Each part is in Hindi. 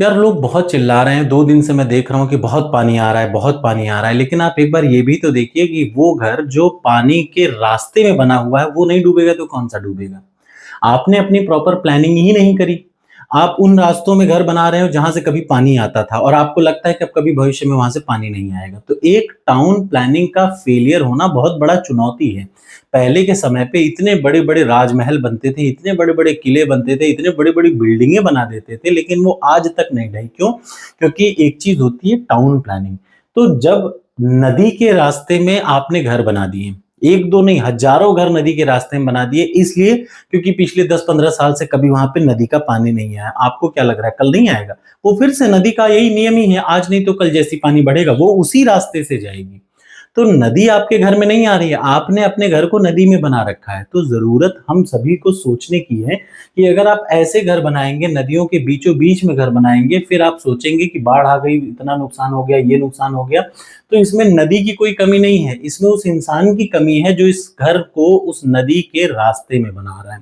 यार लोग बहुत चिल्ला रहे हैं, 2 दिन से मैं देख रहा हूँ कि बहुत पानी आ रहा है, बहुत पानी आ रहा है। लेकिन आप एक बार ये भी तो देखिए कि वो घर जो पानी के रास्ते में बना हुआ है, वो नहीं डूबेगा तो कौन-सा डूबेगा? आपने अपनी प्रॉपर प्लानिंग ही नहीं करी। आप उन रास्तों में घर बना रहे हो जहाँ से कभी पानी आता था और आपको लगता है कि अब कभी भविष्य में वहाँ से पानी नहीं आएगा। तो एक टाउन प्लानिंग का फेलियर होना बहुत बड़ा चुनौती है। पहले के समय पे इतने बड़े-बड़े राजमहल बनते थे, इतने बड़े-बड़े किले बनते थे, इतने बड़ी-बड़ी बिल्डिंगें बना देते थे, लेकिन वो आज तक नहीं ढली। क्यों? क्योंकि एक चीज़ होती है टाउन प्लानिंग। तो जब नदी के रास्ते में आपने घर बना दिए, 1-2 नहीं हज़ारों घर नदी के रास्ते में बना दिए इसलिए क्योंकि पिछले 10-15 साल से कभी वहाँ पे नदी का पानी नहीं आया। आपको क्या लग रहा है कल नहीं आएगा? वो फिर से नदी का यही नियम ही है, आज नहीं तो कल जैसे ही पानी बढ़ेगा वो उसी रास्ते से जाएगी। तो नदी आपके घर में नहीं आ रही है, आपने अपने घर को नदी में बना रखा है। तो ज़रूरत हम सभी को सोचने की है कि अगर आप ऐसे घर बनाएँगे, नदियों के बीचों-बीच में घर बनाएँगे, फिर आप सोचेंगे कि बाढ़ आ गई, इतना नुकसान हो गया, ये नुकसान हो गया। तो इसमें नदी की कोई कमी नहीं है, इसमें उस इंसान की कमी है जो इस घर को उस नदी के रास्ते में बना रहा है।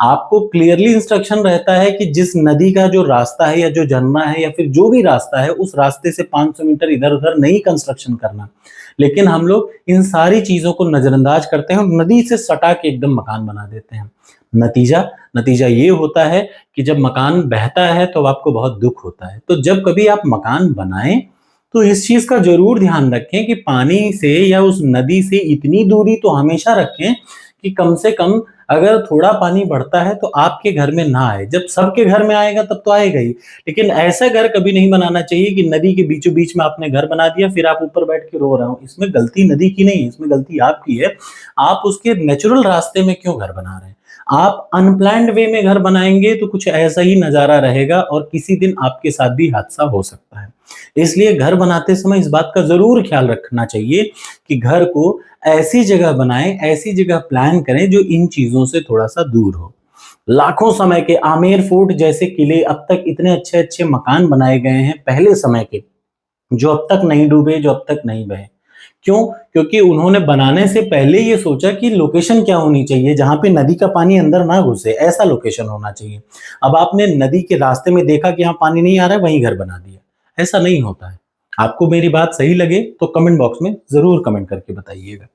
आपको क्लियरली इंस्ट्रक्शन रहता है कि जिस नदी का जो रास्ता है या जो झरना है या फिर जो भी रास्ता है, उस रास्ते से 500 मीटर इधर-उधर नहीं कंस्ट्रक्शन करना। लेकिन हम लोग इन सारी चीज़ों को नज़रअंदाज करते हैं और नदी से सटा के एकदम मकान बना देते हैं। नतीजा नतीजा ये होता है कि जब मकान बहता है तो आपको बहुत दुःख होता है। तो जब कभी आप मकान बनाएँ, तो इस चीज़ का ज़रूर ध्यान रखें कि पानी से या उस नदी से इतनी दूरी तो हमेशा रखें कि कम से कम अगर थोड़ा पानी बढ़ता है तो आपके घर में ना आए। जब सबके घर में आएगा तब तो आएगा ही। लेकिन ऐसा घर कभी नहीं बनाना चाहिए कि नदी के बीचों-बीच में आपने घर बना दिया फिर आप ऊपर बैठ के रो रहे हो। इसमें गलती नदी की नहीं है, इसमें गलती आपकी है। आप उसके नेचुरल रास्ते में क्यों घर बना रहे हैं? आप अनप्लैन्ड वे में घर बनाएँगे तो कुछ ऐसा ही नज़ारा रहेगा और किसी दिन आपके साथ भी हादसा हो सकता है। इसलिए घर बनाते समय इस बात का ज़रूर ख्याल रखना चाहिए कि घर को ऐसी जगह बनाएँ, ऐसी जगह प्लान करें जो इन चीज़ों से थोड़ा-सा दूर हो। लाखों समय के आमेर फोर्ट जैसे किले अब तक इतने अच्छे-अच्छे मकान बनाए गए हैं पहले समय के, जो अब तक नहीं डूबे, जो अब तक नहीं बहे। क्यों? क्योंकि उन्होंने बनाने से पहले ये सोचा कि लोकेशन क्या होनी चाहिए, जहाँ पे नदी का पानी अंदर ना घुसे, ऐसा लोकेशन होना चाहिए। अब आपने नदी के रास्ते में देखा कि यहाँ पानी नहीं आ रहा है, वहीं घर बना दिया। ऐसा नहीं होता है। आपको मेरी बात सही लगे तो कमेंट बॉक्स में ज़रूर कमेंट करके बताइएगा।